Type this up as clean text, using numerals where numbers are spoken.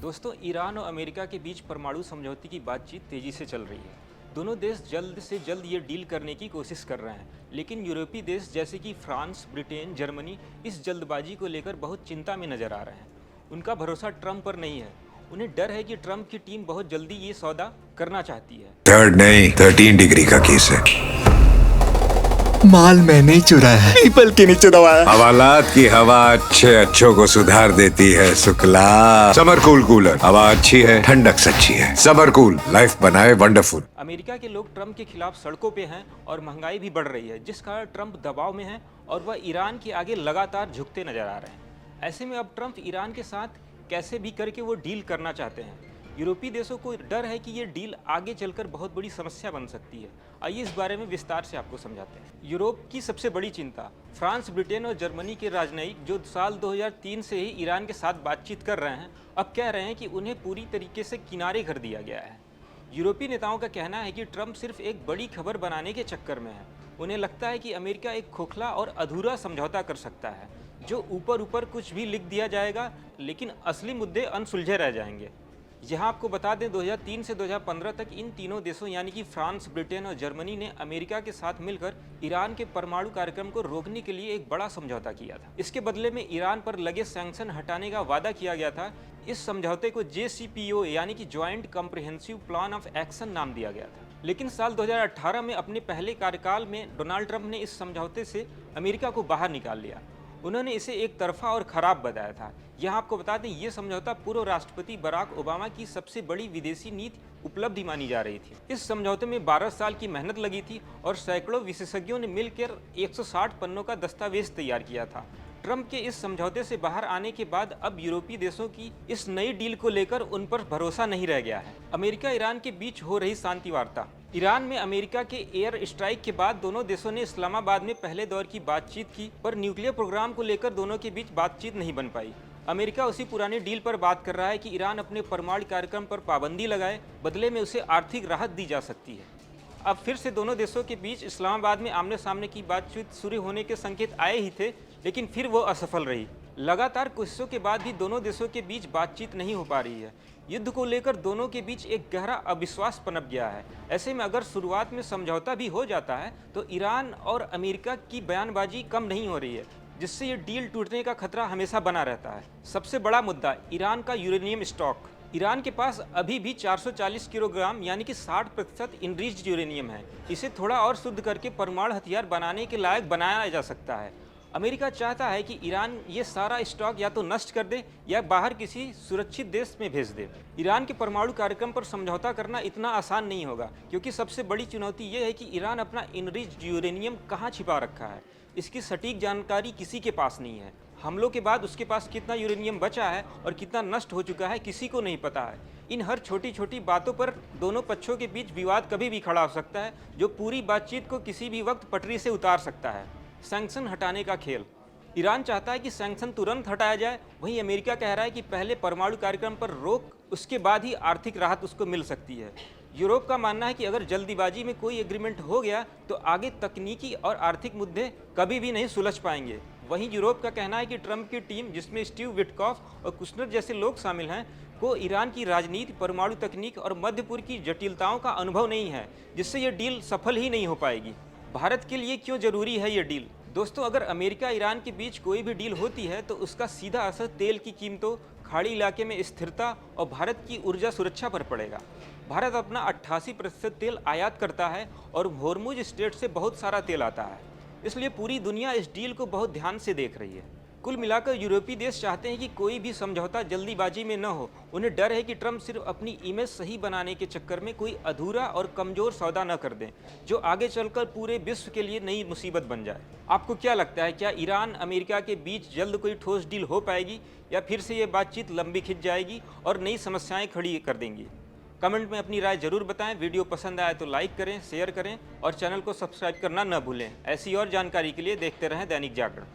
दोस्तों, ईरान और अमेरिका के बीच परमाणु समझौते की बातचीत तेजी से चल रही है। दोनों देश जल्द से जल्द ये डील करने की कोशिश कर रहे हैं, लेकिन यूरोपीय देश जैसे कि फ्रांस, ब्रिटेन, जर्मनी इस जल्दबाजी को लेकर बहुत चिंता में नजर आ रहे हैं। उनका भरोसा ट्रंप पर नहीं है। उन्हें डर है कि ट्रंप की टीम बहुत जल्दी ये सौदा करना चाहती है। थर्ड नहीं 13 डिग्री का केस है। माल मैंने चुराया है, पीपल के नीचे दबाया। हवालात की हवा अच्छों को सुधार देती है। शुक्ला समर कूल कूलर, हवा अच्छी है, ठंडक सच्ची है। समर कूल, लाइफ बनाए वंडरफुल। अमेरिका के लोग ट्रंप के खिलाफ सड़कों पे हैं और महंगाई भी बढ़ रही है, जिस कारण ट्रंप दबाव में है और वह ईरान के आगे लगातार झुकते नजर आ रहे हैं। ऐसे में अब ट्रंप ईरान के साथ कैसे भी करके वो डील करना चाहते हैं। यूरोपीय देशों को डर है कि ये डील आगे चलकर बहुत बड़ी समस्या बन सकती है। आइए इस बारे में विस्तार से आपको समझाते हैं। यूरोप की सबसे बड़ी चिंता फ्रांस, ब्रिटेन और जर्मनी के राजनयिक, जो साल 2003 से ही ईरान के साथ बातचीत कर रहे हैं, अब कह रहे हैं कि उन्हें पूरी तरीके से किनारे कर दिया गया है। यूरोपीय नेताओं का कहना है कि ट्रंप सिर्फ एक बड़ी खबर बनाने के चक्कर में है। उन्हें लगता है कि अमेरिका एक खोखला और अधूरा समझौता कर सकता है, जो ऊपर ऊपर कुछ भी लिख दिया जाएगा, लेकिन असली मुद्दे अनसुलझे रह जाएंगे। यहाँ आपको बता दें, 2003 से 2015 तक इन तीनों देशों यानी कि फ्रांस, ब्रिटेन और जर्मनी ने अमेरिका के साथ मिलकर ईरान के परमाणु कार्यक्रम को रोकने के लिए एक बड़ा समझौता किया था। इसके बदले में ईरान पर लगे सैंक्शन हटाने का वादा किया गया था। इस समझौते को JCPOA यानी कि joint comprehensive plan of action नाम दिया गया था। लेकिन साल 2018 में अपने पहले कार्यकाल में डोनाल्ड ट्रंप ने इस समझौते से अमेरिका को बाहर निकाल लिया। उन्होंने इसे एक तरफा और खराब बताया था। यहाँ आपको बता दें, ये समझौता पूर्व राष्ट्रपति बराक ओबामा की सबसे बड़ी विदेशी नीति उपलब्धि मानी जा रही थी। इस समझौते में 12 साल की मेहनत लगी थी और सैकड़ों विशेषज्ञों ने मिलकर 160 पन्नों का दस्तावेज तैयार किया था। ट्रंप के इस समझौते से बाहर आने के बाद अब यूरोपीय देशों की इस नई डील को लेकर उन पर भरोसा नहीं रह गया है। अमेरिका ईरान के बीच हो रही शांति वार्ता। ईरान में अमेरिका के एयर स्ट्राइक के बाद दोनों देशों ने इस्लामाबाद में पहले दौर की बातचीत की, पर न्यूक्लियर प्रोग्राम को लेकर दोनों के बीच बातचीत नहीं बन पाई। अमेरिका उसी पुरानी डील पर बात कर रहा है कि ईरान अपने परमाणु कार्यक्रम पर पाबंदी लगाए, बदले में उसे आर्थिक राहत दी जा सकती है। अब फिर से दोनों देशों के बीच इस्लामाबाद में आमने सामने की बातचीत शुरू होने के संकेत आए ही थे, लेकिन फिर वो असफल रही। लगातार कोशिशों के बाद भी दोनों देशों के बीच बातचीत नहीं हो पा रही है। युद्ध को लेकर दोनों के बीच एक गहरा अविश्वास पनप गया है। ऐसे में अगर शुरुआत में समझौता भी हो जाता है तो ईरान और अमेरिका की बयानबाजी कम नहीं हो रही है, जिससे ये डील टूटने का खतरा हमेशा बना रहता है। सबसे बड़ा मुद्दा ईरान का यूरेनियम स्टॉक। ईरान के पास अभी भी 440 किलोग्राम यानी कि 60% इनरिच्ड यूरेनियम है। इसे थोड़ा और शुद्ध करके परमाणु हथियार बनाने के लायक बनाया जा सकता है। अमेरिका चाहता है कि ईरान ये सारा स्टॉक या तो नष्ट कर दे या बाहर किसी सुरक्षित देश में भेज दे। ईरान के परमाणु कार्यक्रम पर समझौता करना इतना आसान नहीं होगा, क्योंकि सबसे बड़ी चुनौती ये है कि ईरान अपना इनरिच्ड यूरेनियम कहाँ छिपा रखा है। इसकी सटीक जानकारी किसी के पास नहीं है। हमलों के बाद उसके पास कितना यूरेनियम बचा है और कितना नष्ट हो चुका है, किसी को नहीं पता है। इन हर छोटी छोटी बातों पर दोनों पक्षों के बीच विवाद कभी भी खड़ा हो सकता है, जो पूरी बातचीत को किसी भी वक्त पटरी से उतार सकता है। सैंक्शन हटाने का खेल। ईरान चाहता है कि सैंक्शन तुरंत हटाया जाए, वहीं अमेरिका कह रहा है कि पहले परमाणु कार्यक्रम पर रोक, उसके बाद ही आर्थिक राहत उसको मिल सकती है। यूरोप का मानना है कि अगर जल्दीबाजी में कोई एग्रीमेंट हो गया तो आगे तकनीकी और आर्थिक मुद्दे कभी भी नहीं सुलझ पाएंगे। वहीं यूरोप का कहना है कि ट्रंप की टीम, जिसमें स्टीव विटकॉफ और कुशनर जैसे लोग शामिल हैं, को ईरान की राजनीति, परमाणु तकनीक और मध्य पूर्व की जटिलताओं का अनुभव नहीं है, जिससे ये डील सफल ही नहीं हो पाएगी। भारत के लिए क्यों जरूरी है ये डील? दोस्तों, अगर अमेरिका ईरान के बीच कोई भी डील होती है तो उसका सीधा असर तेल की कीमतों, खाड़ी इलाके में स्थिरता और भारत की ऊर्जा सुरक्षा पर पड़ेगा। भारत अपना 88% तेल आयात करता है और होर्मुज स्ट्रेट से बहुत सारा तेल आता है, इसलिए पूरी दुनिया इस डील को बहुत ध्यान से देख रही है। कुल मिलाकर यूरोपीय देश चाहते हैं कि कोई भी समझौता जल्दीबाजी में न हो। उन्हें डर है कि ट्रंप सिर्फ अपनी इमेज सही बनाने के चक्कर में कोई अधूरा और कमजोर सौदा न कर दें, जो आगे चलकर पूरे विश्व के लिए नई मुसीबत बन जाए। आपको क्या लगता है, क्या ईरान अमेरिका के बीच जल्द कोई ठोस डील हो पाएगी, या फिर से ये बातचीत लंबी खिंच जाएगी और नई समस्याएं खड़ी कर देंगी? कमेंट में अपनी राय जरूर बताएं। वीडियो पसंद आए तो लाइक करें, शेयर करें और चैनल को सब्सक्राइब करना न भूलें। ऐसी और जानकारी के लिए देखते रहें दैनिक जागरण।